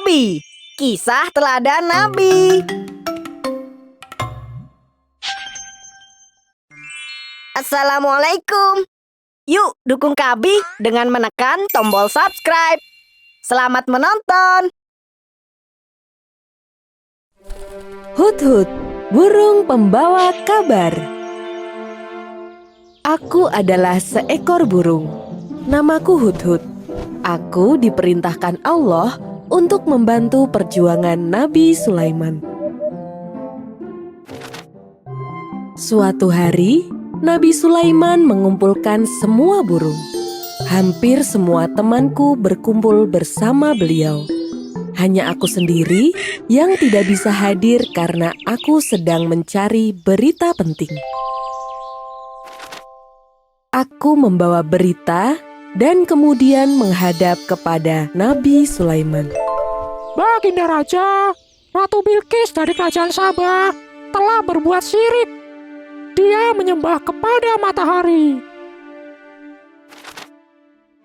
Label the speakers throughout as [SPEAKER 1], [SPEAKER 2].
[SPEAKER 1] Nabi. Kisah teladan Nabi. Assalamualaikum. Yuk dukung Kabi dengan menekan tombol subscribe. Selamat menonton.
[SPEAKER 2] Hudhud, burung pembawa kabar. Aku adalah seekor burung. Namaku Hudhud. Aku diperintahkan Allah untuk membantu perjuangan Nabi Sulaiman. Suatu hari, Nabi Sulaiman mengumpulkan semua burung. Hampir semua temanku berkumpul bersama beliau. Hanya aku sendiri yang tidak bisa hadir karena aku sedang mencari berita penting. Aku membawa berita dan kemudian menghadap kepada Nabi Sulaiman.
[SPEAKER 3] Baginda Raja, Ratu Bilqis dari Kerajaan Sabah telah berbuat syirik. Dia menyembah kepada matahari.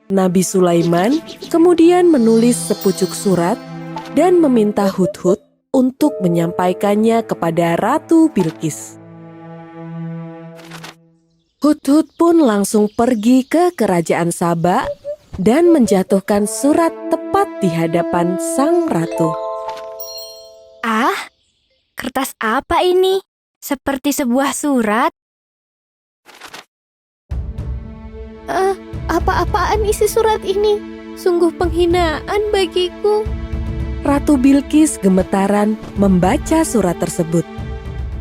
[SPEAKER 2] Nabi Sulaiman kemudian menulis sepucuk surat dan meminta Hudhud untuk menyampaikannya kepada Ratu Bilqis. Hudhud pun langsung pergi ke Kerajaan Sabah dan menjatuhkan surat tepat di hadapan sang ratu.
[SPEAKER 4] Ah, kertas apa ini? Seperti sebuah surat.
[SPEAKER 5] Apa-apaan isi surat ini? Sungguh penghinaan bagiku.
[SPEAKER 2] Ratu Bilqis gemetaran membaca surat tersebut.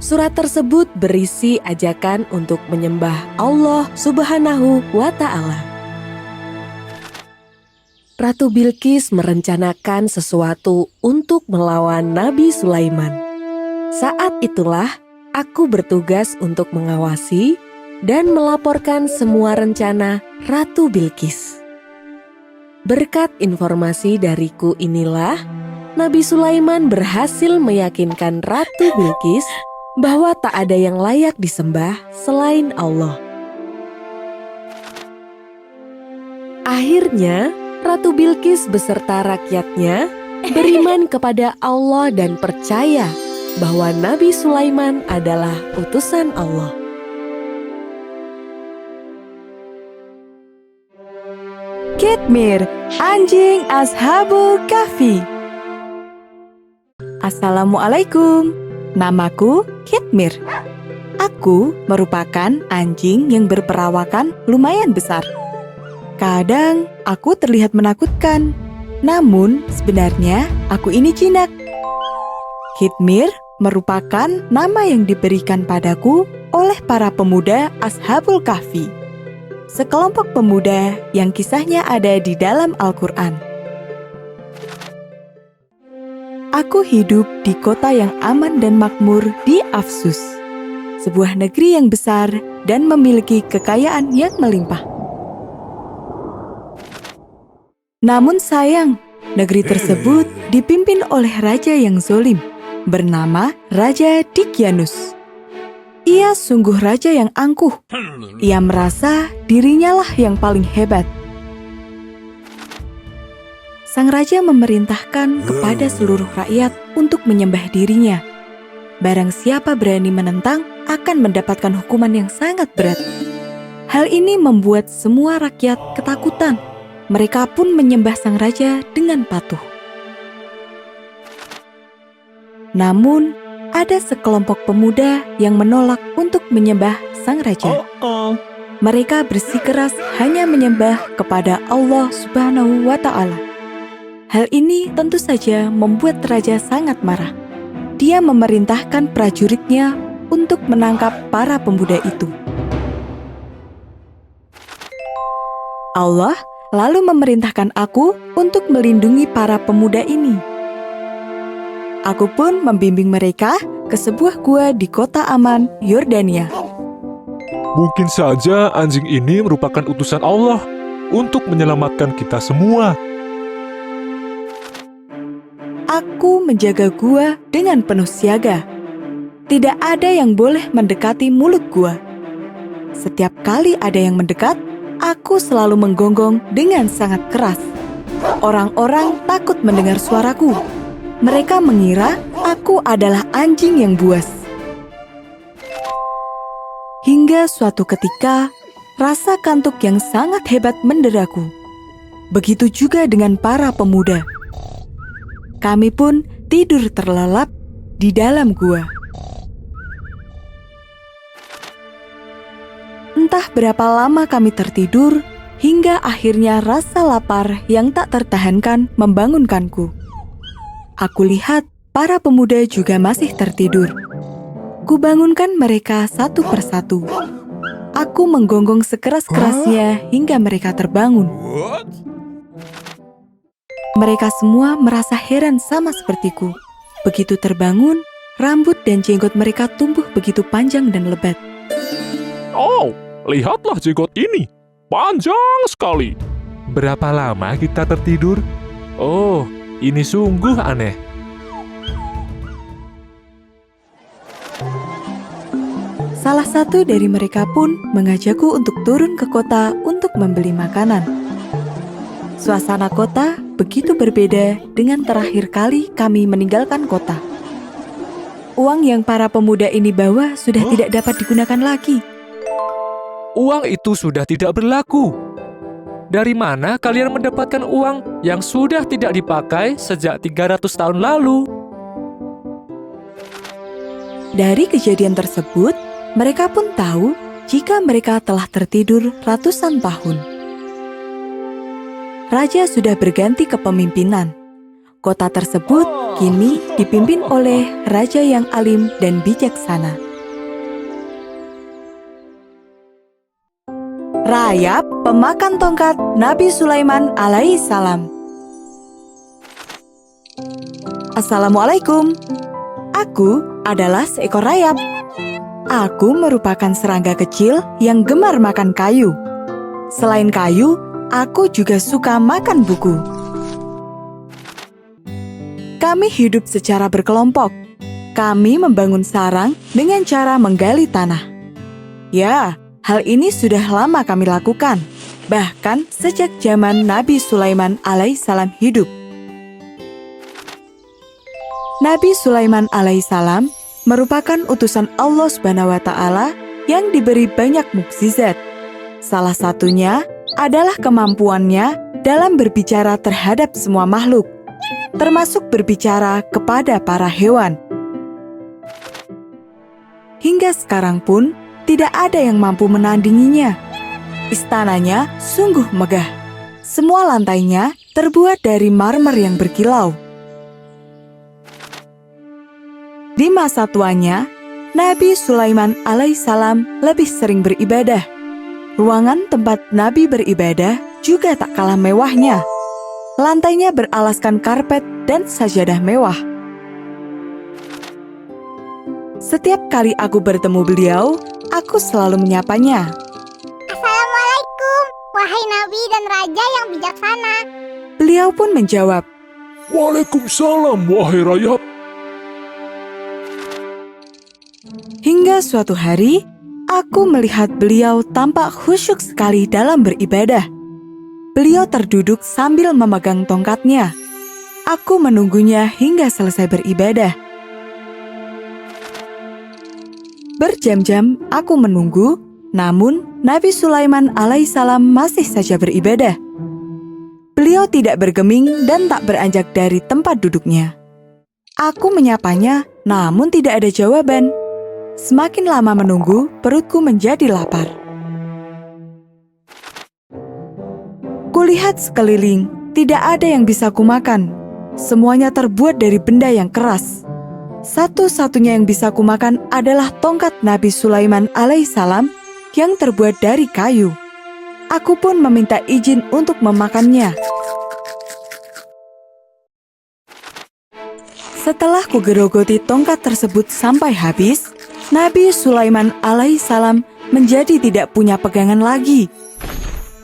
[SPEAKER 2] Surat tersebut berisi ajakan untuk menyembah Allah Subhanahu wa Ta'ala. Ratu Bilqis merencanakan sesuatu untuk melawan Nabi Sulaiman. Saat itulah aku bertugas untuk mengawasi dan melaporkan semua rencana Ratu Bilqis. Berkat informasi dariku inilah, Nabi Sulaiman berhasil meyakinkan Ratu Bilqis bahwa tak ada yang layak disembah selain Allah. Akhirnya, Ratu Bilqis beserta rakyatnya beriman kepada Allah dan percaya bahwa Nabi Sulaiman adalah utusan Allah.
[SPEAKER 6] Khitmir, anjing Ashabul Kahfi. Assalamualaikum. Namaku Khitmir. Aku merupakan anjing yang berperawakan lumayan besar. Kadang aku terlihat menakutkan, namun sebenarnya aku ini jinak. Khitmir merupakan nama yang diberikan padaku oleh para pemuda Ashabul Kahfi, sekelompok pemuda yang kisahnya ada di dalam Al-Quran. Aku hidup di kota yang aman dan makmur di Afsus, sebuah negeri yang besar dan memiliki kekayaan yang melimpah. Namun sayang, negeri tersebut dipimpin oleh raja yang zolim, bernama Raja Dikyanus. Ia sungguh raja yang angkuh. Ia merasa dirinya lah yang paling hebat. Sang raja memerintahkan kepada seluruh rakyat untuk menyembah dirinya. Barang siapa berani menentang akan mendapatkan hukuman yang sangat berat. Hal ini membuat semua rakyat ketakutan. Mereka pun menyembah sang raja dengan patuh. Namun, ada sekelompok pemuda yang menolak untuk menyembah sang raja. Mereka bersikeras hanya menyembah kepada Allah Subhanahu wa Ta'ala. Hal ini tentu saja membuat raja sangat marah. Dia memerintahkan prajuritnya untuk menangkap para pemuda itu. Allah lalu memerintahkan aku untuk melindungi para pemuda ini. Aku pun membimbing mereka ke sebuah gua di kota aman, Yordania.
[SPEAKER 7] Mungkin saja anjing ini merupakan utusan Allah untuk menyelamatkan kita semua.
[SPEAKER 6] Aku menjaga gua dengan penuh siaga. Tidak ada yang boleh mendekati mulut gua. Setiap kali ada yang mendekat, aku selalu menggonggong dengan sangat keras. Orang-orang takut mendengar suaraku. Mereka mengira aku adalah anjing yang buas. Hingga suatu ketika, rasa kantuk yang sangat hebat menderaku. Begitu juga dengan para pemuda. Kami pun tidur terlelap di dalam gua. Entah berapa lama kami tertidur, hingga akhirnya rasa lapar yang tak tertahankan membangunkanku. Aku lihat para pemuda juga masih tertidur. Kubangunkan mereka satu persatu. Aku menggonggong sekeras-kerasnya hingga mereka terbangun. Mereka semua merasa heran sama sepertiku. Begitu terbangun, rambut dan jenggot mereka tumbuh begitu panjang dan lebat.
[SPEAKER 7] Oh, lihatlah jenggot ini. Panjang sekali. Berapa lama kita tertidur? Oh, ini sungguh aneh.
[SPEAKER 6] Salah satu dari mereka pun mengajakku untuk turun ke kota untuk membeli makanan. Suasana kota begitu berbeda dengan terakhir kali kami meninggalkan kota. Uang yang para pemuda ini bawa sudah tidak dapat digunakan lagi.
[SPEAKER 8] Uang itu sudah tidak berlaku. Dari mana kalian mendapatkan uang yang sudah tidak dipakai sejak 300 tahun lalu?
[SPEAKER 6] Dari kejadian tersebut, mereka pun tahu jika mereka telah tertidur ratusan tahun. Raja sudah berganti kepemimpinan. Kota tersebut kini dipimpin oleh raja yang alim dan bijaksana. Rayap pemakan tongkat Nabi Sulaiman alaihissalam. Assalamualaikum. Aku adalah seekor rayap. Aku merupakan serangga kecil yang gemar makan kayu. Selain kayu, aku juga suka makan buku. Kami hidup secara berkelompok. Kami membangun sarang dengan cara menggali tanah. Ya, hal ini sudah lama kami lakukan, bahkan sejak zaman Nabi Sulaiman alaihissalam hidup. Nabi Sulaiman alaihissalam merupakan utusan Allah Subhanahu wa Ta'ala yang diberi banyak mukjizat. Salah satunya adalah kemampuannya dalam berbicara terhadap semua makhluk, termasuk berbicara kepada para hewan. Hingga sekarang pun tidak ada yang mampu menandinginya. Istananya sungguh megah. Semua lantainya terbuat dari marmer yang berkilau. Di masa tuanya, Nabi Sulaiman alaihissalam lebih sering beribadah. Ruangan tempat Nabi beribadah juga tak kalah mewahnya. Lantainya beralaskan karpet dan sajadah mewah. Setiap kali aku bertemu beliau, aku selalu menyapanya.
[SPEAKER 9] Assalamualaikum, wahai Nabi dan Raja yang bijaksana.
[SPEAKER 6] Beliau pun menjawab,
[SPEAKER 7] Waalaikumsalam, wahai rayap.
[SPEAKER 6] Hingga suatu hari, aku melihat beliau tampak khusyuk sekali dalam beribadah. Beliau terduduk sambil memegang tongkatnya. Aku menunggunya hingga selesai beribadah. Berjam-jam aku menunggu, namun Nabi Sulaiman alaihissalam masih saja beribadah. Beliau tidak bergeming dan tak beranjak dari tempat duduknya. Aku menyapanya, namun tidak ada jawaban. Semakin lama menunggu, perutku menjadi lapar. Kulihat sekeliling, tidak ada yang bisa kumakan. Semuanya terbuat dari benda yang keras. Satu-satunya yang bisa kumakan adalah tongkat Nabi Sulaiman alaihissalam yang terbuat dari kayu. Aku pun meminta izin untuk memakannya. Setelah kugerogoti tongkat tersebut sampai habis, Nabi Sulaiman alaihissalam menjadi tidak punya pegangan lagi.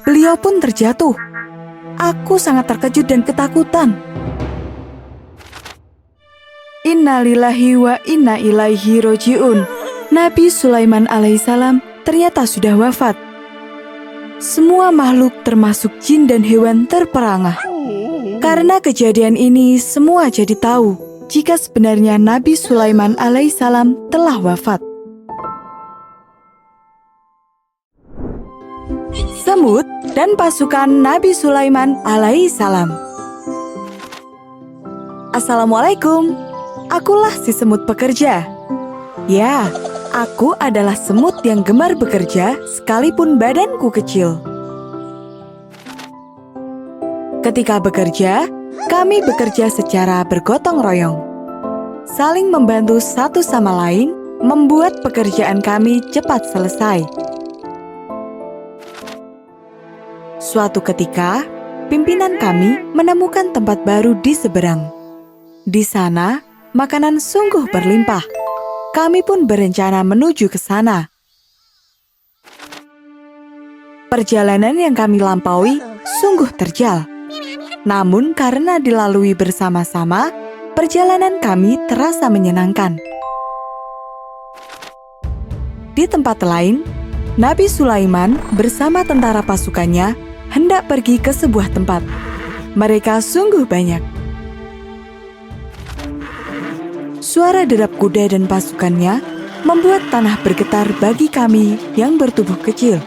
[SPEAKER 6] Beliau pun terjatuh. Aku sangat terkejut dan ketakutan. Innalillahi wa inna ilaihi roji'un. Nabi Sulaiman alaihissalam ternyata sudah wafat. Semua makhluk termasuk jin dan hewan terperangah. Karena kejadian ini semua jadi tahu jika sebenarnya Nabi Sulaiman alaihissalam telah wafat. Semut dan pasukan Nabi Sulaiman alaihissalam. Assalamualaikum, akulah si semut pekerja. Ya, aku adalah semut yang gemar bekerja sekalipun badanku kecil. Ketika bekerja, kami bekerja secara bergotong royong. Saling membantu satu sama lain membuat pekerjaan kami cepat selesai. Suatu ketika, pimpinan kami menemukan tempat baru di seberang. Di sana, makanan sungguh berlimpah. Kami pun berencana menuju ke sana. Perjalanan yang kami lampaui sungguh terjal. Namun karena dilalui bersama-sama, perjalanan kami terasa menyenangkan. Di tempat lain, Nabi Sulaiman bersama tentara pasukannya hendak pergi ke sebuah tempat. Mereka sungguh banyak. Suara derap kuda dan pasukannya membuat tanah bergetar bagi kami yang bertubuh kecil.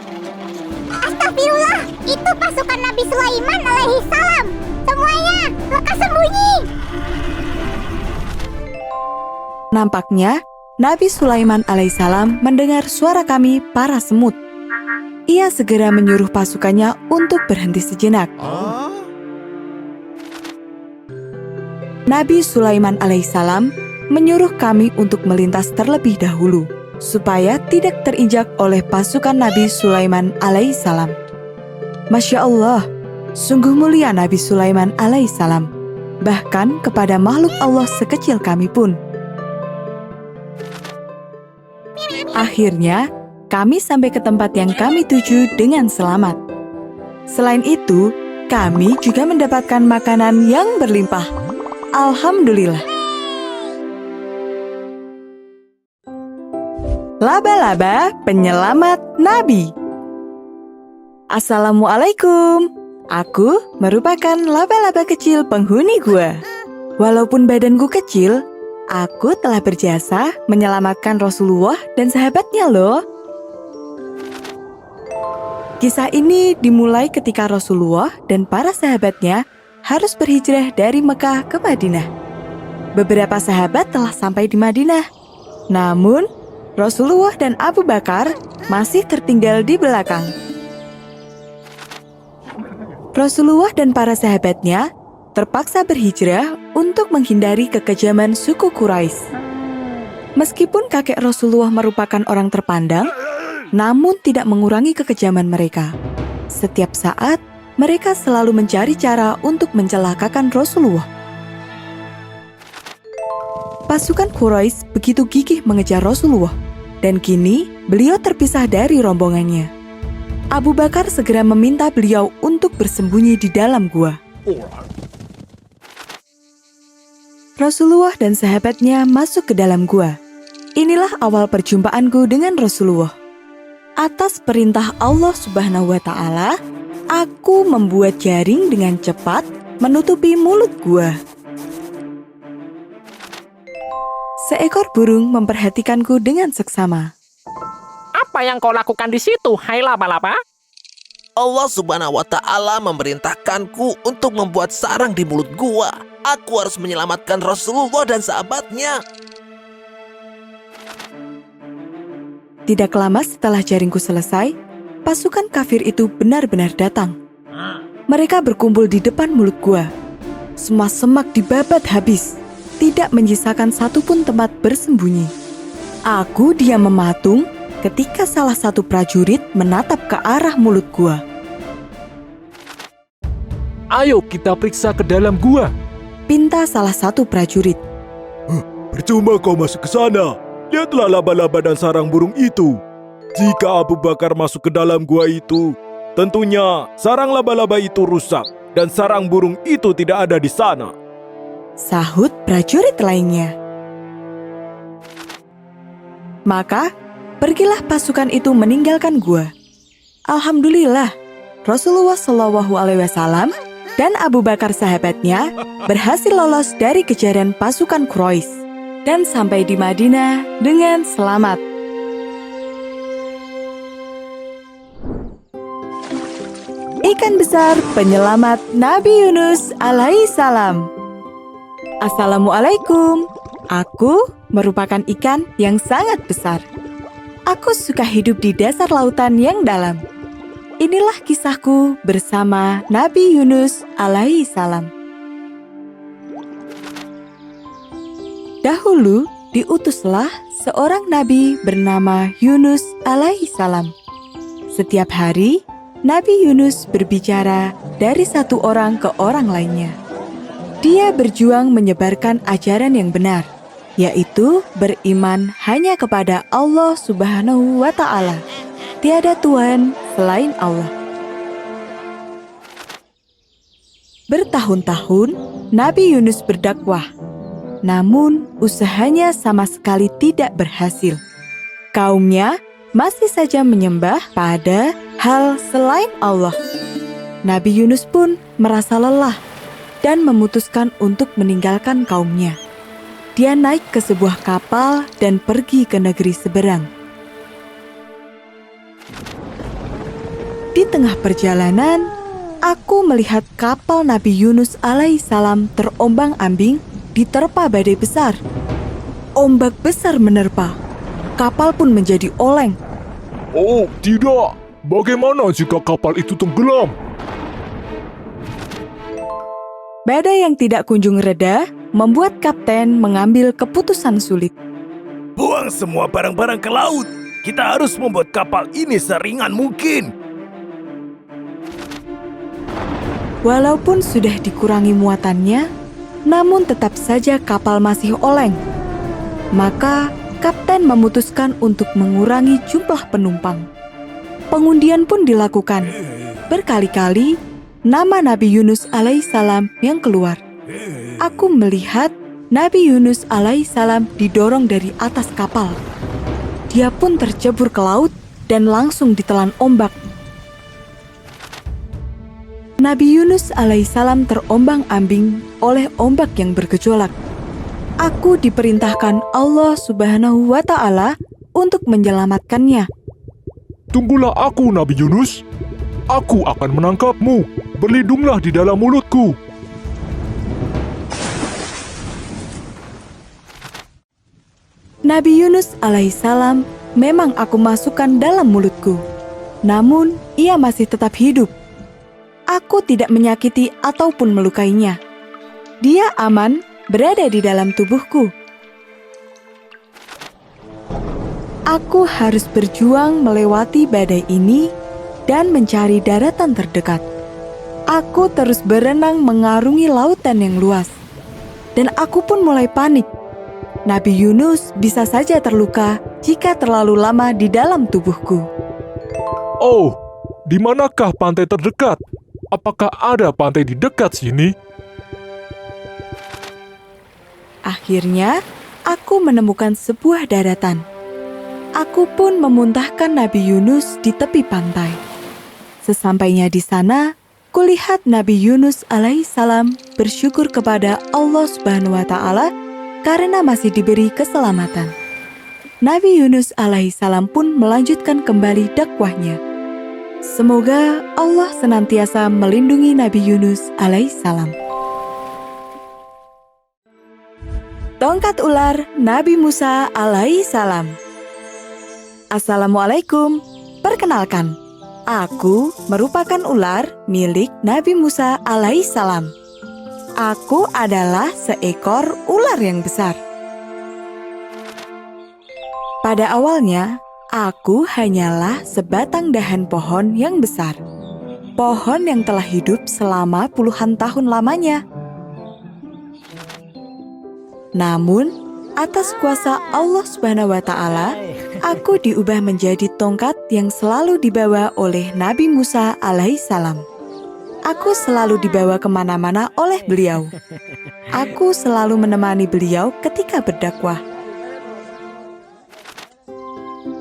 [SPEAKER 9] Astagfirullah, itu pasukan Nabi Sulaiman alaihissalam. Semuanya, lekas sembunyi.
[SPEAKER 6] Nampaknya, Nabi Sulaiman alaihissalam mendengar suara kami para semut. Ia segera menyuruh pasukannya untuk berhenti sejenak. Nabi Sulaiman alaihissalam menyuruh kami untuk melintas terlebih dahulu, supaya tidak terinjak oleh pasukan Nabi Sulaiman alaihissalam. Masya Allah, sungguh mulia Nabi Sulaiman alaihissalam, bahkan kepada makhluk Allah sekecil kami pun. Akhirnya, kami sampai ke tempat yang kami tuju dengan selamat. Selain itu, kami juga mendapatkan makanan yang berlimpah. Alhamdulillah. Laba-laba penyelamat Nabi. Assalamualaikum. Aku merupakan laba-laba kecil penghuni gua. Walaupun badanku kecil, aku telah berjasa menyelamatkan Rasulullah dan sahabatnya loh. Kisah ini dimulai ketika Rasulullah dan para sahabatnya harus berhijrah dari Mekah ke Madinah. Beberapa sahabat telah sampai di Madinah. Namun, Rasulullah dan Abu Bakar masih tertinggal di belakang. Rasulullah dan para sahabatnya terpaksa berhijrah untuk menghindari kekejaman suku Quraisy. Meskipun kakek Rasulullah merupakan orang terpandang, namun tidak mengurangi kekejaman mereka. Setiap saat, mereka selalu mencari cara untuk mencelakakan Rasulullah. Pasukan Quraisy begitu gigih mengejar Rasulullah, dan kini beliau terpisah dari rombongannya. Abu Bakar segera meminta beliau untuk bersembunyi di dalam gua. Rasulullah dan sahabatnya masuk ke dalam gua. Inilah awal perjumpaanku dengan Rasulullah. Atas perintah Allah Subhanahu wa Ta'ala, aku membuat jaring dengan cepat menutupi mulut gua. Seekor burung memperhatikanku dengan seksama.
[SPEAKER 3] Apa yang kau lakukan di situ, hai laba-laba?
[SPEAKER 10] Allah Subhanahu wa Ta'ala memerintahkanku untuk membuat sarang di mulut gua. Aku harus menyelamatkan Rasulullah dan sahabatnya.
[SPEAKER 6] Tidak lama setelah jaringku selesai, pasukan kafir itu benar-benar datang. Mereka berkumpul di depan mulut gua. Semua semak dibabat habis, tidak menyisakan satupun tempat bersembunyi. Aku diam mematung ketika salah satu prajurit menatap ke arah mulut gua.
[SPEAKER 7] Ayo kita periksa ke dalam gua.
[SPEAKER 6] Pinta salah satu prajurit.
[SPEAKER 11] Percuma kau masuk ke sana. Lihatlah laba-laba dan sarang burung itu. Jika Abu Bakar masuk ke dalam gua itu, tentunya sarang laba-laba itu rusak dan sarang burung itu tidak ada di sana.
[SPEAKER 6] Sahut prajurit lainnya. Maka, pergilah pasukan itu meninggalkan gua. Alhamdulillah, Rasulullah SAW dan Abu Bakar sahabatnya berhasil lolos dari kejaran pasukan Quraisy dan sampai di Madinah dengan selamat. Ikan besar penyelamat Nabi Yunus alaihissalam. Assalamualaikum. Aku merupakan ikan yang sangat besar. Aku suka hidup di dasar lautan yang dalam. Inilah kisahku bersama Nabi Yunus alaihissalam. Dahulu diutuslah seorang nabi bernama Yunus alaihissalam. Setiap hari, Nabi Yunus berbicara dari satu orang ke orang lainnya. Dia berjuang menyebarkan ajaran yang benar, yaitu beriman hanya kepada Allah Subhanahu wa Ta'ala. Tiada Tuhan selain Allah. Bertahun-tahun, Nabi Yunus berdakwah, namun usahanya sama sekali tidak berhasil. Kaumnya masih saja menyembah pada hal selain Allah. Nabi Yunus pun merasa lelah dan memutuskan untuk meninggalkan kaumnya. Dia naik ke sebuah kapal dan pergi ke negeri seberang. Di tengah perjalanan, aku melihat kapal Nabi Yunus alaihissalam terombang-ambing diterpa badai besar. Ombak besar menerpa. Kapal pun menjadi oleng.
[SPEAKER 7] Oh, tidak. Bagaimana jika kapal itu tenggelam?
[SPEAKER 6] Badai yang tidak kunjung reda membuat kapten mengambil keputusan sulit.
[SPEAKER 11] Buang semua barang-barang ke laut. Kita harus membuat kapal ini seringan mungkin.
[SPEAKER 6] Walaupun sudah dikurangi muatannya, namun tetap saja kapal masih oleng. Maka kapten memutuskan untuk mengurangi jumlah penumpang. Pengundian pun dilakukan. Berkali-kali nama Nabi Yunus alaihissalam yang keluar. Aku melihat Nabi Yunus alaihissalam didorong dari atas kapal. Dia pun tercebur ke laut dan langsung ditelan ombak. Nabi Yunus alaihissalam terombang-ambing oleh ombak yang bergejolak. Aku diperintahkan Allah Subhanahu wa Ta'ala untuk menyelamatkannya.
[SPEAKER 7] Tunggulah aku, Nabi Yunus. Aku akan menangkapmu. Berlindunglah di dalam mulutku.
[SPEAKER 6] Nabi Yunus alaihissalam memang aku masukkan dalam mulutku. Namun, ia masih tetap hidup. Aku tidak menyakiti ataupun melukainya. Dia aman berada di dalam tubuhku. Aku harus berjuang melewati badai ini dan mencari daratan terdekat. Aku terus berenang mengarungi lautan yang luas. Dan aku pun mulai panik. Nabi Yunus bisa saja terluka jika terlalu lama di dalam tubuhku.
[SPEAKER 7] Oh, di manakah pantai terdekat? Apakah ada pantai di dekat sini?
[SPEAKER 6] Akhirnya, aku menemukan sebuah daratan. Aku pun memuntahkan Nabi Yunus di tepi pantai. Sesampainya di sana, kulihat Nabi Yunus alaihissalam bersyukur kepada Allah Subhanahu wa Ta'ala karena masih diberi keselamatan. Nabi Yunus alaihissalam pun melanjutkan kembali dakwahnya. Semoga Allah senantiasa melindungi Nabi Yunus alaihissalam. Tongkat ular Nabi Musa alaihissalam. Assalamualaikum. Perkenalkan, aku merupakan ular milik Nabi Musa alaihissalam. Aku adalah seekor ular yang besar. Pada awalnya, aku hanyalah sebatang dahan pohon yang besar. Pohon yang telah hidup selama puluhan tahun lamanya. Namun, atas kuasa Allah Subhanahu wa Ta'ala, aku diubah menjadi tongkat yang selalu dibawa oleh Nabi Musa alaihissalam. Aku selalu dibawa kemana-mana oleh beliau. Aku selalu menemani beliau ketika berdakwah.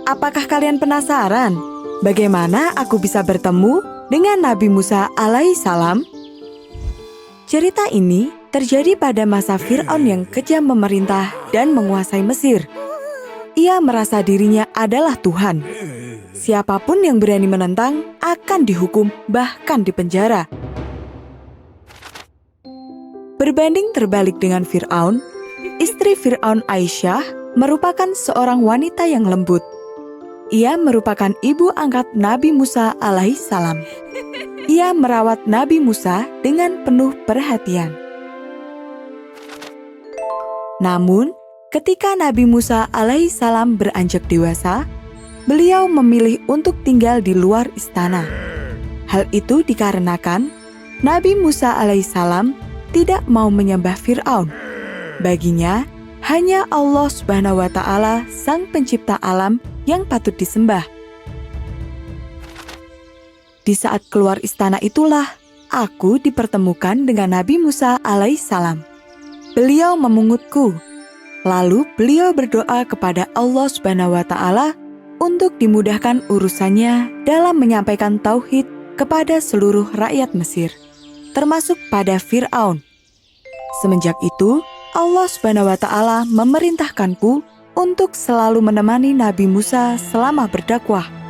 [SPEAKER 6] Apakah kalian penasaran bagaimana aku bisa bertemu dengan Nabi Musa alaihissalam? Cerita ini terjadi pada masa Fir'aun yang kejam memerintah dan menguasai Mesir. Ia merasa dirinya adalah Tuhan. Siapapun yang berani menentang akan dihukum, bahkan dipenjara. Berbanding terbalik dengan Fir'aun, istri Fir'aun Aisyah merupakan seorang wanita yang lembut. Ia merupakan ibu angkat Nabi Musa alaihissalam. Ia merawat Nabi Musa dengan penuh perhatian. Namun, ketika Nabi Musa alaihissalam beranjak dewasa, beliau memilih untuk tinggal di luar istana. Hal itu dikarenakan Nabi Musa alaihissalam tidak mau menyembah Fir'aun. Baginya, hanya Allah Subhanahu wa Ta'ala, Sang Pencipta alam, yang patut disembah. Di saat keluar istana itulah aku dipertemukan dengan Nabi Musa alaihissalam. Beliau memungutku. Lalu beliau berdoa kepada Allah Subhanahu wa Ta'ala untuk dimudahkan urusannya dalam menyampaikan tauhid kepada seluruh rakyat Mesir, termasuk pada Fir'aun. Semenjak itu, Allah Subhanahu wa Ta'ala memerintahkanku untuk selalu menemani Nabi Musa selama berdakwah.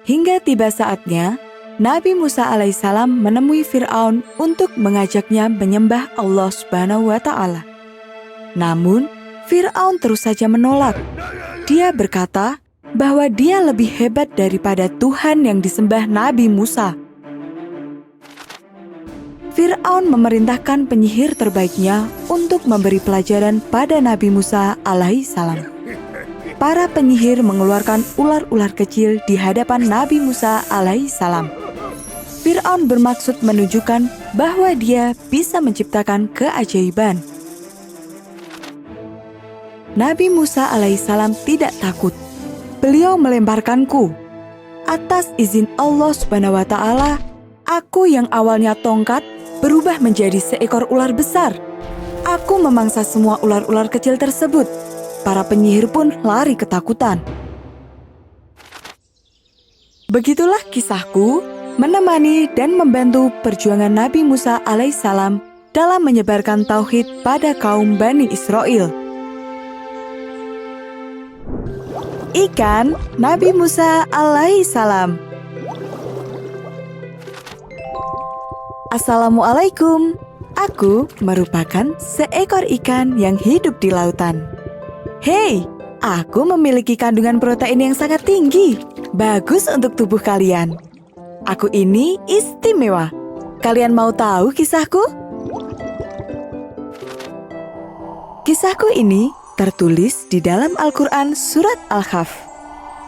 [SPEAKER 6] Hingga tiba saatnya, Nabi Musa alaihissalam menemui Fir'aun untuk mengajaknya menyembah Allah Subhanahu wa Ta'ala. Namun, Fir'aun terus saja menolak. Dia berkata bahwa dia lebih hebat daripada Tuhan yang disembah Nabi Musa. Fir'aun memerintahkan penyihir terbaiknya untuk memberi pelajaran pada Nabi Musa alaihissalam. Para penyihir mengeluarkan ular-ular kecil di hadapan Nabi Musa alaihissalam. Fir'aun bermaksud menunjukkan bahwa dia bisa menciptakan keajaiban. Nabi Musa alaihissalam tidak takut. Beliau melemparkanku. Atas izin Allah Subhanahu wa Ta'ala, aku yang awalnya tongkat berubah menjadi seekor ular besar. Aku memangsa semua ular-ular kecil tersebut. Para penyihir pun lari ketakutan. Begitulah kisahku menemani dan membantu perjuangan Nabi Musa alaihissalam dalam menyebarkan tauhid pada kaum Bani Israel. Ikan Nabi Musa alaihissalam. Assalamualaikum. Aku merupakan seekor ikan yang hidup di lautan. Hei, aku memiliki kandungan protein yang sangat tinggi. Bagus untuk tubuh kalian. Aku ini istimewa. Kalian mau tahu kisahku? Kisahku ini tertulis di dalam Al-Quran Surat Al-Kahf.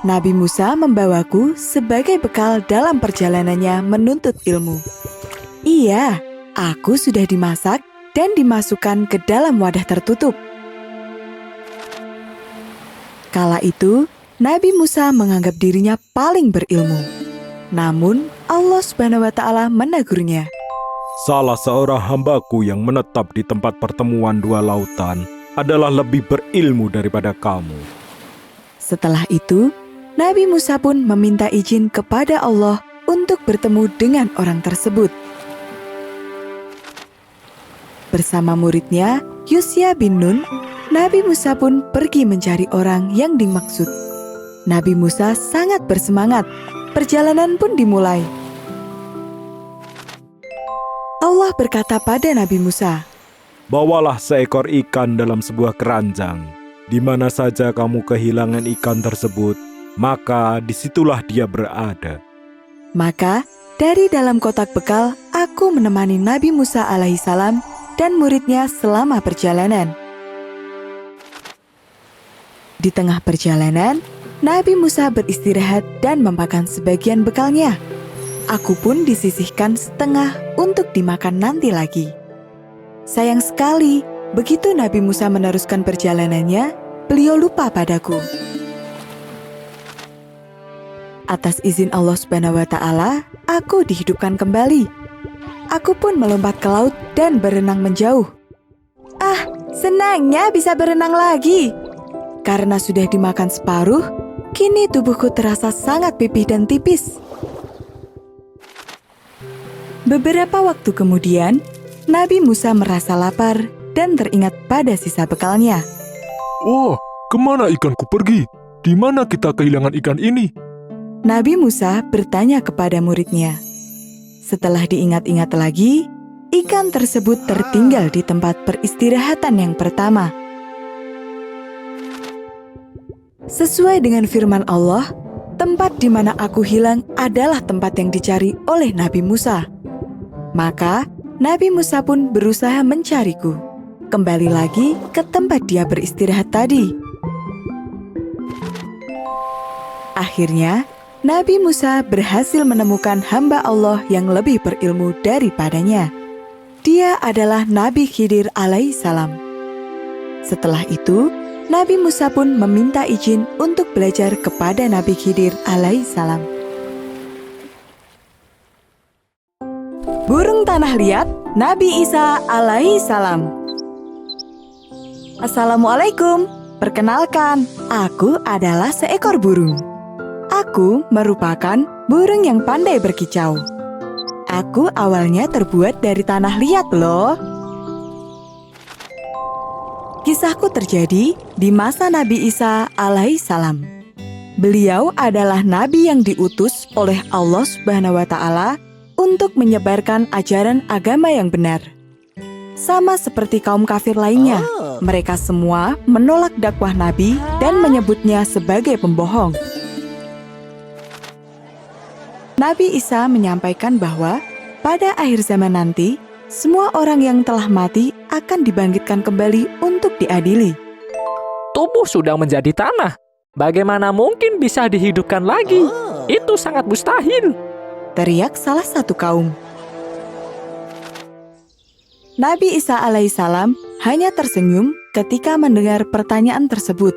[SPEAKER 6] Nabi Musa membawaku sebagai bekal dalam perjalanannya menuntut ilmu. Iya, aku sudah dimasak dan dimasukkan ke dalam wadah tertutup. Kala itu, Nabi Musa menganggap dirinya paling berilmu. Namun, Allah Subhanahu wa Ta'ala menegurnya.
[SPEAKER 11] Salah seorang hambaku yang menetap di tempat pertemuan dua lautan adalah lebih berilmu daripada kamu.
[SPEAKER 6] Setelah itu, Nabi Musa pun meminta izin kepada Allah untuk bertemu dengan orang tersebut. Bersama muridnya, Yusya bin Nun, Nabi Musa pun pergi mencari orang yang dimaksud. Nabi Musa sangat bersemangat. Perjalanan pun dimulai. Allah berkata pada Nabi Musa,
[SPEAKER 11] Bawalah seekor ikan dalam sebuah keranjang. Di mana saja kamu kehilangan ikan tersebut, maka disitulah dia berada.
[SPEAKER 6] Maka dari dalam kotak bekal, aku menemani Nabi Musa alaihissalam dan muridnya selama perjalanan. Di tengah perjalanan, Nabi Musa beristirahat dan memakan sebagian bekalnya. Aku pun disisihkan setengah untuk dimakan nanti lagi. Sayang sekali, begitu Nabi Musa meneruskan perjalanannya, beliau lupa padaku. Atas izin Allah Subhanahu wa Ta'ala, aku dihidupkan kembali. Aku pun melompat ke laut dan berenang menjauh. Ah, senangnya bisa berenang lagi. Karena sudah dimakan separuh, kini tubuhku terasa sangat pipih dan tipis. Beberapa waktu kemudian, Nabi Musa merasa lapar dan teringat pada sisa bekalnya.
[SPEAKER 7] Oh, kemana ikanku pergi? Di mana kita kehilangan ikan ini?
[SPEAKER 6] Nabi Musa bertanya kepada muridnya. Setelah diingat-ingat lagi, ikan tersebut tertinggal di tempat peristirahatan yang pertama. Sesuai dengan firman Allah, tempat di mana aku hilang adalah tempat yang dicari oleh Nabi Musa. Maka, Nabi Musa pun berusaha mencariku. Kembali lagi ke tempat dia beristirahat tadi. Akhirnya, Nabi Musa berhasil menemukan hamba Allah yang lebih berilmu daripadanya. Dia adalah Nabi Khidir alaihissalam. Setelah itu, Nabi Musa pun meminta izin untuk belajar kepada Nabi Khidir alaihissalam. Burung tanah liat Nabi Isa alaihissalam. Assalamualaikum, perkenalkan, aku adalah seekor burung. Aku merupakan burung yang pandai berkicau. Aku awalnya terbuat dari tanah liat loh. Kisahku terjadi di masa Nabi Isa alaihissalam. Beliau adalah nabi yang diutus oleh Allah Subhanahu wa Ta'ala untuk menyebarkan ajaran agama yang benar. Sama seperti kaum kafir lainnya, mereka semua menolak dakwah Nabi dan menyebutnya sebagai pembohong. Nabi Isa menyampaikan bahwa pada akhir zaman nanti, semua orang yang telah mati akan dibangkitkan kembali untuk diadili.
[SPEAKER 8] Tubuh sudah menjadi tanah. Bagaimana mungkin bisa dihidupkan lagi? Itu sangat mustahil.
[SPEAKER 6] Teriak salah satu kaum. Nabi Isa alaihissalam hanya tersenyum ketika mendengar pertanyaan tersebut.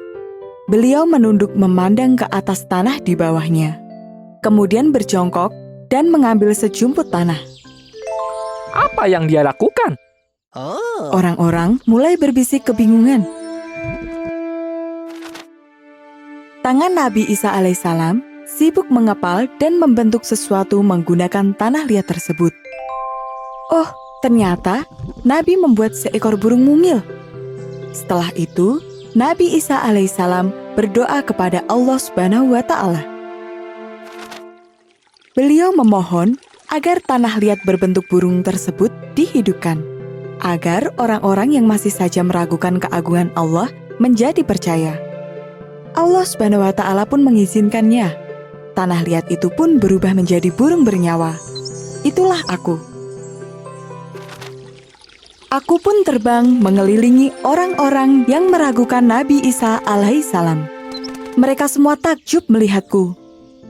[SPEAKER 6] Beliau menunduk memandang ke atas tanah di bawahnya. Kemudian berjongkok dan mengambil sejumput tanah.
[SPEAKER 8] Apa yang dia lakukan?
[SPEAKER 6] Orang-orang mulai berbisik kebingungan. Tangan Nabi Isa alaihissalam sibuk mengepal dan membentuk sesuatu menggunakan tanah liat tersebut. Oh, ternyata Nabi membuat seekor burung mungil. Setelah itu, Nabi Isa alaihissalam berdoa kepada Allah Subhanahu wa Ta'ala. Beliau memohon agar tanah liat berbentuk burung tersebut dihidupkan, agar orang-orang yang masih saja meragukan keagungan Allah menjadi percaya. Allah Subhanahu wa Ta'ala pun mengizinkannya. Tanah liat itu pun berubah menjadi burung bernyawa. Itulah aku. Aku pun terbang mengelilingi orang-orang yang meragukan Nabi Isa alaihissalam. Mereka semua takjub melihatku.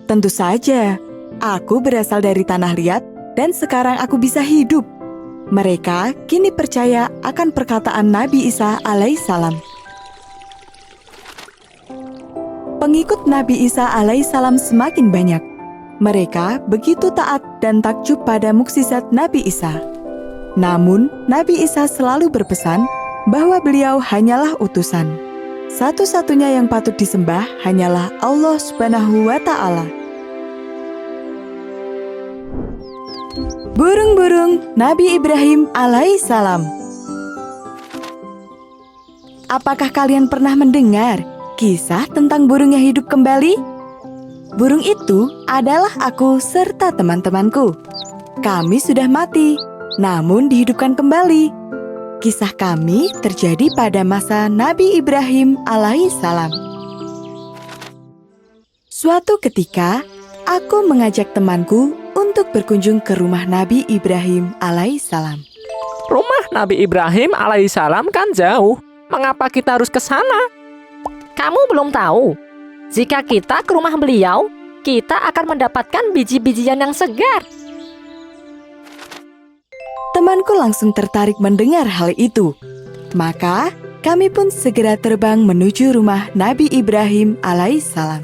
[SPEAKER 6] Tentu saja, aku berasal dari tanah liat dan sekarang aku bisa hidup. Mereka kini percaya akan perkataan Nabi Isa alaihissalam. Pengikut Nabi Isa alaihissalam semakin banyak. Mereka begitu taat dan takjub pada mukjizat Nabi Isa. Namun, Nabi Isa selalu berpesan bahwa beliau hanyalah utusan. Satu-satunya yang patut disembah hanyalah Allah Subhanahu wa Ta'ala. Burung-burung Nabi Ibrahim alaihissalam. Apakah kalian pernah mendengar kisah tentang burung yang hidup kembali? Burung itu adalah aku serta teman-temanku. Kami sudah mati, namun dihidupkan kembali. Kisah kami terjadi pada masa Nabi Ibrahim alaihissalam. Suatu ketika, aku mengajak temanku untuk berkunjung ke rumah Nabi Ibrahim alaihissalam.
[SPEAKER 8] Rumah Nabi Ibrahim alaihissalam kan jauh. Mengapa kita harus ke sana?
[SPEAKER 1] Kamu belum tahu, jika kita ke rumah beliau, kita akan mendapatkan biji-bijian yang segar.
[SPEAKER 6] Temanku langsung tertarik mendengar hal itu. Maka, kami pun segera terbang menuju rumah Nabi Ibrahim alaihissalam.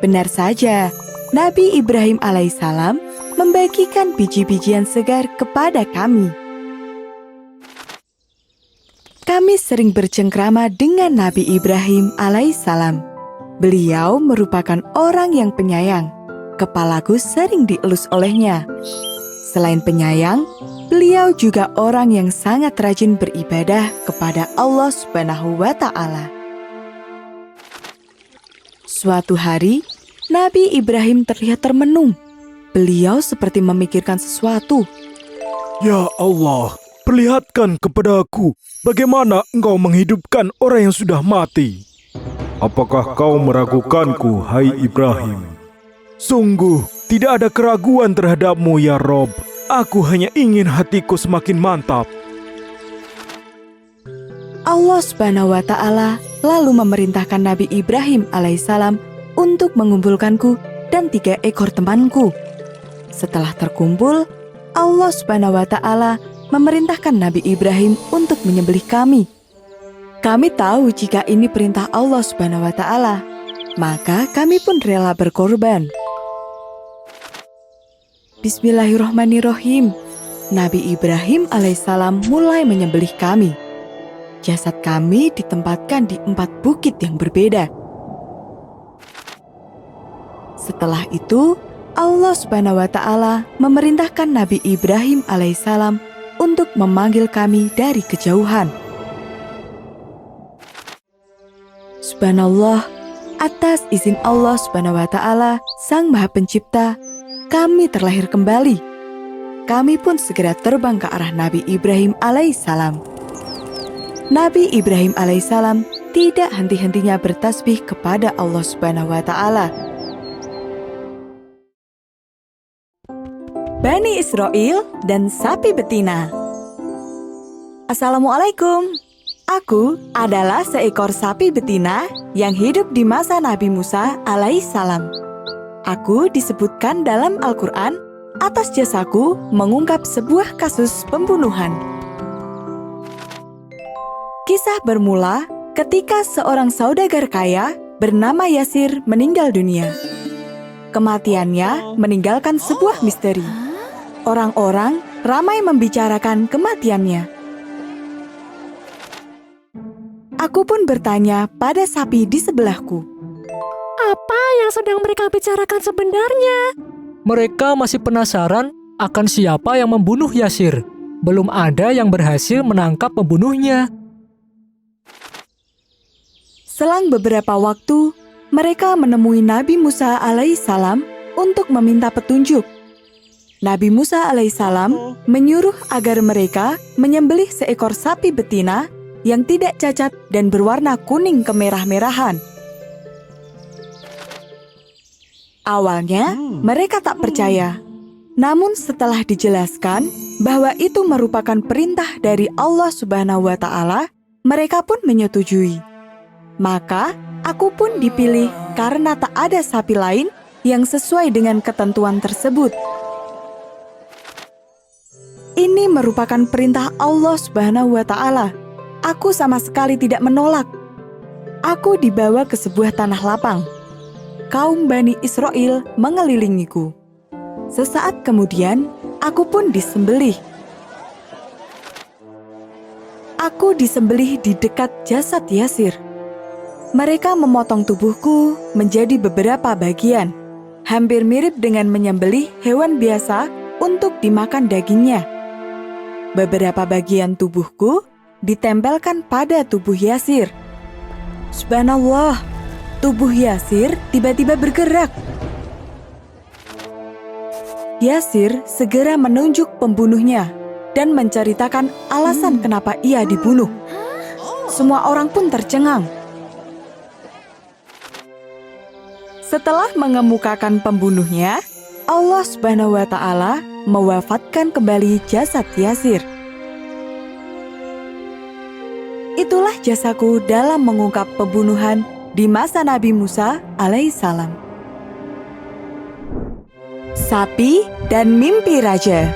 [SPEAKER 6] Benar saja, Nabi Ibrahim alaihissalam membagikan biji-bijian segar kepada kami. Kami sering bercengkrama dengan Nabi Ibrahim alaihissalam. Beliau merupakan orang yang penyayang. Kepalaku sering dielus olehnya. Selain penyayang, beliau juga orang yang sangat rajin beribadah kepada Allah Subhanahu wa Ta'ala. Suatu hari, Nabi Ibrahim terlihat termenung. Beliau seperti memikirkan sesuatu.
[SPEAKER 11] Ya Allah, perlihatkan kepadaku bagaimana engkau menghidupkan orang yang sudah mati. Apakah kau meragukanku, hai Ibrahim? Sungguh, tidak ada keraguan terhadapmu ya Rob. Aku hanya ingin hatiku semakin mantap.
[SPEAKER 6] Allah Subhanahu wa Ta'ala lalu memerintahkan Nabi Ibrahim alaihissalam untuk mengumpulkanku dan 3 ekor temanku. Setelah terkumpul, Allah Subhanahu wa Ta'ala memerintahkan Nabi Ibrahim untuk menyembelih kami. Kami tahu jika ini perintah Allah Subhanahu wa Ta'ala, maka kami pun rela berkorban. Bismillahirrahmanirrahim. Nabi Ibrahim alaihissalam mulai menyembelih kami. Jasad kami ditempatkan di 4 bukit yang berbeda. Setelah itu, Allah Subhanahu wa Ta'ala memerintahkan Nabi Ibrahim alaihissalam untuk memanggil kami dari kejauhan. Subhanallah, atas izin Allah Subhanahu wa Ta'ala, Sang Maha Pencipta, kami terlahir kembali. Kami pun segera terbang ke arah Nabi Ibrahim alaihissalam. Nabi Ibrahim alaihissalam tidak henti-hentinya bertasbih kepada Allah Subhanahu wa Ta'ala. Bani Israel dan sapi betina. Assalamualaikum. Aku adalah seekor sapi betina yang hidup di masa Nabi Musa alaihissalam. Aku disebutkan dalam Al-Quran atas jasaku mengungkap sebuah kasus pembunuhan. Kisah bermula ketika seorang saudagar kaya bernama Yasir meninggal dunia. Kematiannya meninggalkan sebuah misteri. Orang-orang ramai membicarakan kematiannya. Aku pun bertanya pada sapi di sebelahku.
[SPEAKER 3] Apa yang sedang mereka bicarakan sebenarnya?
[SPEAKER 8] Mereka masih penasaran akan siapa yang membunuh Yasir. Belum ada yang berhasil menangkap pembunuhnya.
[SPEAKER 6] Selang beberapa waktu, mereka menemui Nabi Musa alaihissalam untuk meminta petunjuk. Nabi Musa alaihissalam menyuruh agar mereka menyembelih seekor sapi betina yang tidak cacat dan berwarna kuning kemerah-merahan. Awalnya, mereka tak percaya. Namun setelah dijelaskan bahwa itu merupakan perintah dari Allah Subhanahu wa Ta'ala, mereka pun menyetujui. Maka, aku pun dipilih karena tak ada sapi lain yang sesuai dengan ketentuan tersebut. Ini merupakan perintah Allah Subhanahu wa Ta'ala. Aku sama sekali tidak menolak. Aku dibawa ke sebuah tanah lapang. Kaum Bani Israel mengelilingiku. Sesaat kemudian, aku pun disembelih. Aku disembelih di dekat jasad Yasir. Mereka memotong tubuhku menjadi beberapa bagian, hampir mirip dengan menyembelih hewan biasa untuk dimakan dagingnya. Beberapa bagian tubuhku ditempelkan pada tubuh Yasir. Subhanallah, tubuh Yasir tiba-tiba bergerak. Yasir segera menunjuk pembunuhnya dan menceritakan alasan kenapa ia dibunuh. Semua orang pun tercengang. Setelah mengemukakan pembunuhnya, Allah Subhanahu wa Ta'ala mewafatkan kembali jasad Yasir. Itulah jasaku dalam mengungkap pembunuhan di masa Nabi Musa alaihissalam. Sapi dan mimpi raja.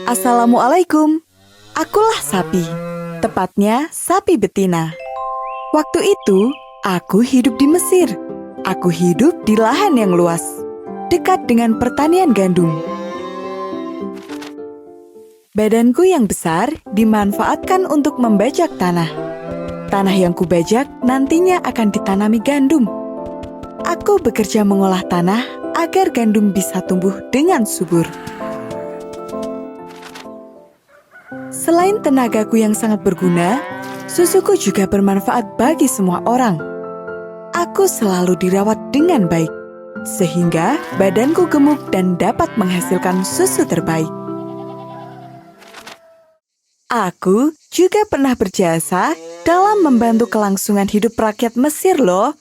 [SPEAKER 6] Assalamualaikum. Akulah sapi, tepatnya sapi betina. Waktu itu, aku hidup di Mesir. Aku hidup di lahan yang luas, dekat dengan pertanian gandum. Badanku yang besar dimanfaatkan untuk membajak tanah. Tanah yang kubajak nantinya akan ditanami gandum. Aku bekerja mengolah tanah agar gandum bisa tumbuh dengan subur. Selain tenagaku yang sangat berguna, susuku juga bermanfaat bagi semua orang. Aku selalu dirawat dengan baik, sehingga badanku gemuk dan dapat menghasilkan susu terbaik. Aku juga pernah berjasa dalam membantu kelangsungan hidup rakyat Mesir loh.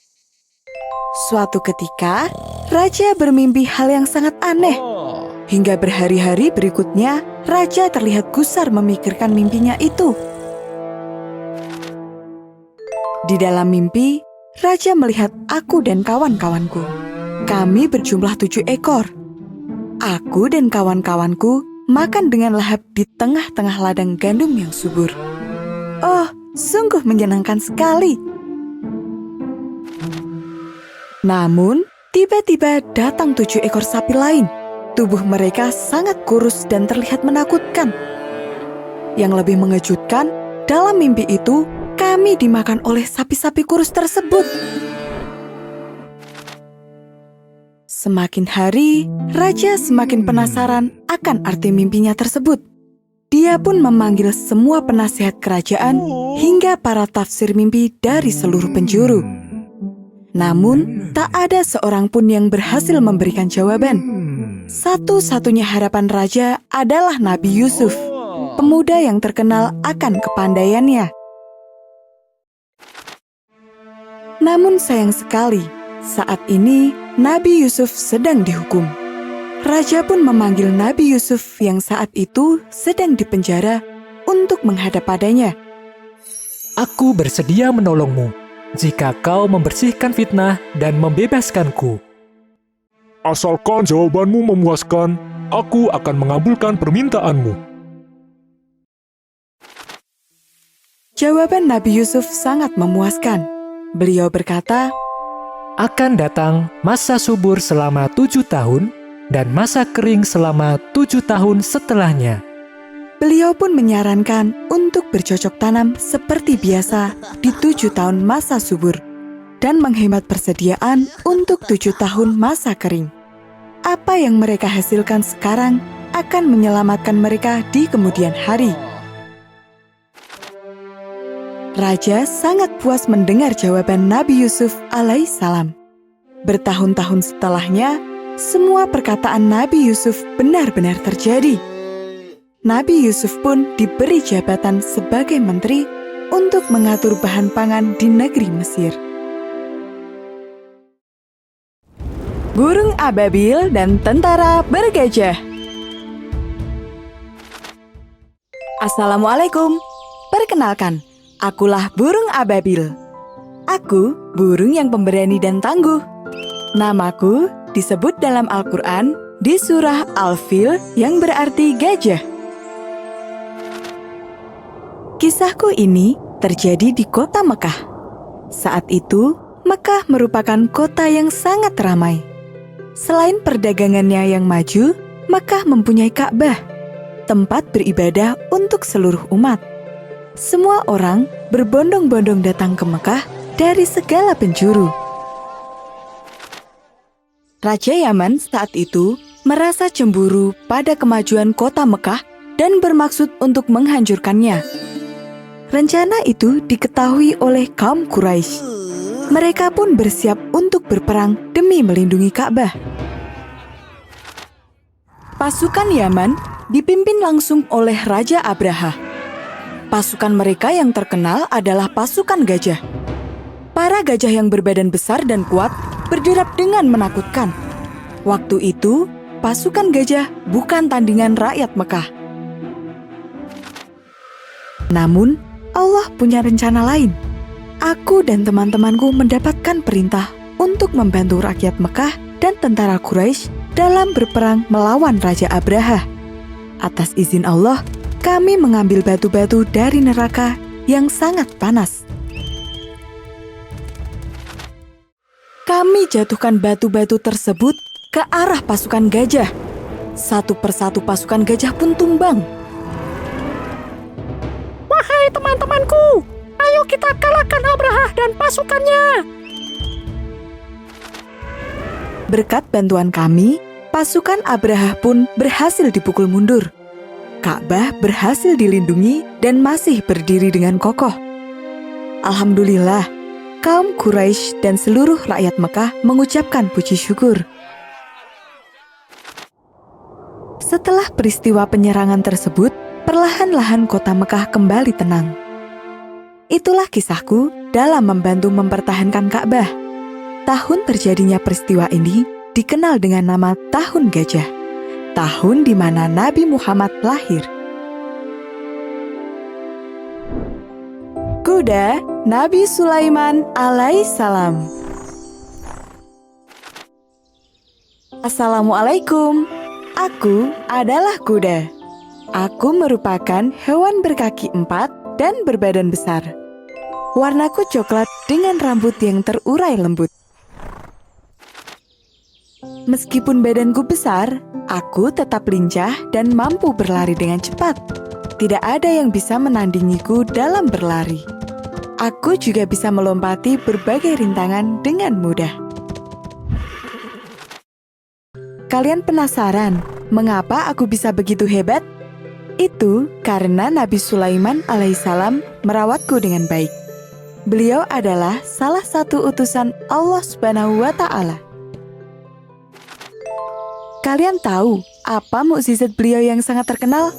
[SPEAKER 6] Suatu ketika, Raja bermimpi hal yang sangat aneh. Hingga berhari-hari berikutnya, Raja terlihat gusar memikirkan mimpinya itu. Di dalam mimpi, Raja melihat aku dan kawan-kawanku. Kami berjumlah 7 ekor. Aku dan kawan-kawanku makan dengan lahap di tengah-tengah ladang gandum yang subur. Oh, sungguh menyenangkan sekali. Namun, tiba-tiba datang 7 ekor sapi lain. Tubuh mereka sangat kurus dan terlihat menakutkan. Yang lebih mengejutkan, dalam mimpi itu, kami dimakan oleh sapi-sapi kurus tersebut. Semakin hari, Raja semakin penasaran akan arti mimpinya tersebut. Dia pun memanggil semua penasihat kerajaan hingga para tafsir mimpi dari seluruh penjuru. Namun, tak ada seorang pun yang berhasil memberikan jawaban. Satu-satunya harapan Raja adalah Nabi Yusuf, pemuda yang terkenal akan kepandaiannya. Namun sayang sekali, saat ini Nabi Yusuf sedang dihukum. Raja pun memanggil Nabi Yusuf yang saat itu sedang dipenjara untuk menghadap padanya.
[SPEAKER 8] Aku bersedia menolongmu jika kau membersihkan fitnah dan membebaskanku.
[SPEAKER 7] Asalkan jawabanmu memuaskan, aku akan mengabulkan permintaanmu.
[SPEAKER 6] Jawaban Nabi Yusuf sangat memuaskan. Beliau berkata,
[SPEAKER 8] akan datang masa subur selama 7 tahun dan masa kering selama 7 tahun setelahnya.
[SPEAKER 6] Beliau pun menyarankan untuk bercocok tanam seperti biasa di 7 tahun masa subur dan menghemat persediaan untuk 7 tahun masa kering. Apa yang mereka hasilkan sekarang akan menyelamatkan mereka di kemudian hari. Raja sangat puas mendengar jawaban Nabi Yusuf alaihissalam. Bertahun-tahun setelahnya, semua perkataan Nabi Yusuf benar-benar terjadi. Nabi Yusuf pun diberi jabatan sebagai menteri untuk mengatur bahan pangan di negeri Mesir. Burung ababil dan tentara bergajah. Assalamualaikum. Perkenalkan, akulah burung ababil. Aku burung yang pemberani dan tangguh. Namaku disebut dalam Al-Quran di surah Al-Fil yang berarti gajah. Kisahku ini terjadi di kota Mekah. Saat itu, Mekah merupakan kota yang sangat ramai. Selain perdagangannya yang maju, Mekah mempunyai Ka'bah, tempat beribadah untuk seluruh umat. Semua orang berbondong-bondong datang ke Mekah dari segala penjuru. Raja Yaman saat itu merasa cemburu pada kemajuan kota Mekah dan bermaksud untuk menghancurkannya. Rencana itu diketahui oleh kaum Quraisy. Mereka pun bersiap untuk berperang demi melindungi Ka'bah. Pasukan Yaman dipimpin langsung oleh Raja Abraha. Pasukan mereka yang terkenal adalah pasukan gajah. Para gajah yang berbadan besar dan kuat berderap dengan menakutkan. Waktu itu, pasukan gajah bukan tandingan rakyat Mekah. Namun, Allah punya rencana lain. Aku dan teman-temanku mendapatkan perintah untuk membantu rakyat Mekah dan tentara Quraisy dalam berperang melawan Raja Abraha. Atas izin Allah, kami mengambil batu-batu dari neraka yang sangat panas. Kami jatuhkan batu-batu tersebut ke arah pasukan gajah. Satu persatu pasukan gajah pun tumbang.
[SPEAKER 3] Wahai teman-temanku, ayo kita kalahkan Abraha dan pasukannya.
[SPEAKER 6] Berkat bantuan kami, pasukan Abraha pun berhasil dipukul mundur. Ka'bah berhasil dilindungi dan masih berdiri dengan kokoh. Alhamdulillah, kaum Quraisy dan seluruh rakyat Mekah mengucapkan puji syukur. Setelah peristiwa penyerangan tersebut, perlahan-lahan kota Mekah kembali tenang. Itulah kisahku dalam membantu mempertahankan Ka'bah. Tahun terjadinya peristiwa ini dikenal dengan nama Tahun Gajah, tahun di mana Nabi Muhammad lahir. Kuda Nabi Sulaiman alaihissalam. Assalamualaikum. Aku adalah kuda. Aku merupakan hewan berkaki 4 dan berbadan besar. Warnaku coklat dengan rambut yang terurai lembut. Meskipun badanku besar, aku tetap lincah dan mampu berlari dengan cepat. Tidak ada yang bisa menandingiku dalam berlari. Aku juga bisa melompati berbagai rintangan dengan mudah. Kalian penasaran mengapa aku bisa begitu hebat? Itu karena Nabi Sulaiman alaihissalam merawatku dengan baik. Beliau adalah salah satu utusan Allah Subhanahu wa Ta'ala. Kalian tahu apa mukjizat beliau yang sangat terkenal?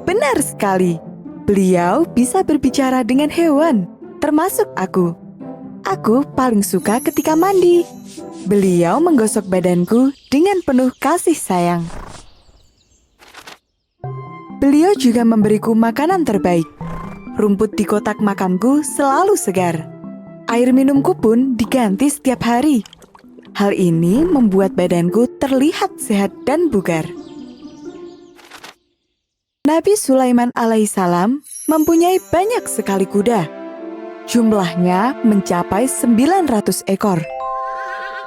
[SPEAKER 6] Benar sekali, beliau bisa berbicara dengan hewan, termasuk aku. Aku paling suka ketika mandi. Beliau menggosok badanku dengan penuh kasih sayang. Beliau juga memberiku makanan terbaik. Rumput di kotak makanku selalu segar. Air minumku pun diganti setiap hari. Hal ini membuat badanku terlihat sehat dan bugar. Nabi Sulaiman alaihissalam mempunyai banyak sekali kuda. Jumlahnya mencapai 900 ekor.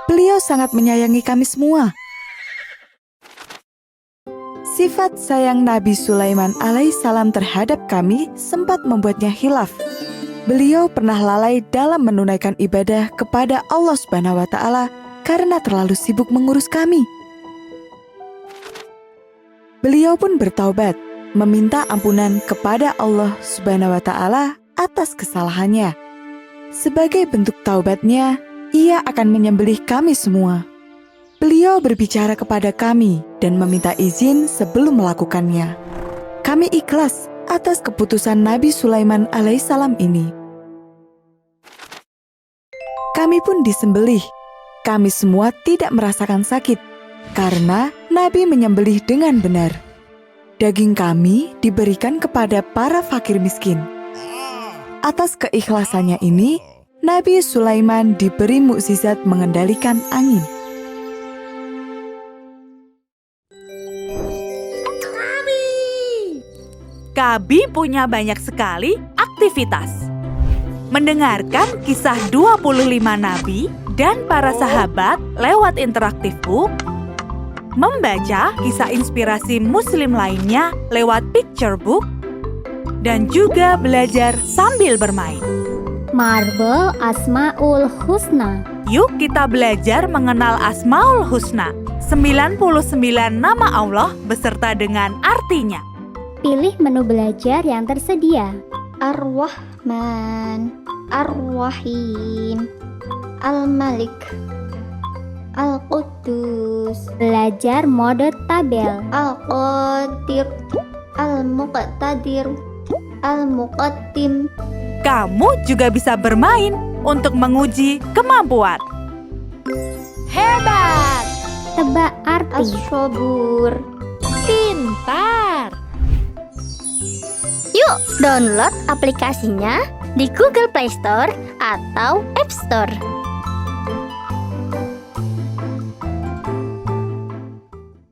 [SPEAKER 6] Beliau sangat menyayangi kami semua. Sifat sayang Nabi Sulaiman alaihissalam terhadap kami sempat membuatnya khilaf. Beliau pernah lalai dalam menunaikan ibadah kepada Allah Subhanahu wa Ta'ala karena terlalu sibuk mengurus kami. Beliau pun bertaubat, meminta ampunan kepada Allah Subhanahu wa Ta'ala atas kesalahannya. Sebagai bentuk taubatnya, ia akan menyembelih kami semua. Beliau berbicara kepada kami dan meminta izin sebelum melakukannya. Kami ikhlas atas keputusan Nabi Sulaiman alaihissalam ini. Kami pun disembelih. Kami semua tidak merasakan sakit karena Nabi menyembelih dengan benar. Daging kami diberikan kepada para fakir miskin. Atas keikhlasannya ini, Nabi Sulaiman diberi mukjizat mengendalikan angin.
[SPEAKER 12] Kabi punya banyak sekali aktivitas. Mendengarkan kisah 25 nabi dan para sahabat lewat interaktif book, membaca kisah inspirasi muslim lainnya lewat picture book, dan juga belajar sambil bermain.
[SPEAKER 9] Marble Asmaul Husna.
[SPEAKER 12] Yuk kita belajar mengenal Asmaul Husna, 99 nama Allah beserta dengan artinya.
[SPEAKER 9] Pilih menu belajar yang tersedia. Ar-Rahman, Ar-Rahim, Al-Malik, Al-Quddus. Belajar mode tabel. Al-Qadir, Al-Muqtadir, Al-Muqaddim.
[SPEAKER 12] Kamu juga bisa bermain untuk menguji kemampuan.
[SPEAKER 4] Hebat!
[SPEAKER 9] Tebak arti. As-Sabur.
[SPEAKER 4] Pintar!
[SPEAKER 9] Yuk download aplikasinya di Google Play Store atau App Store.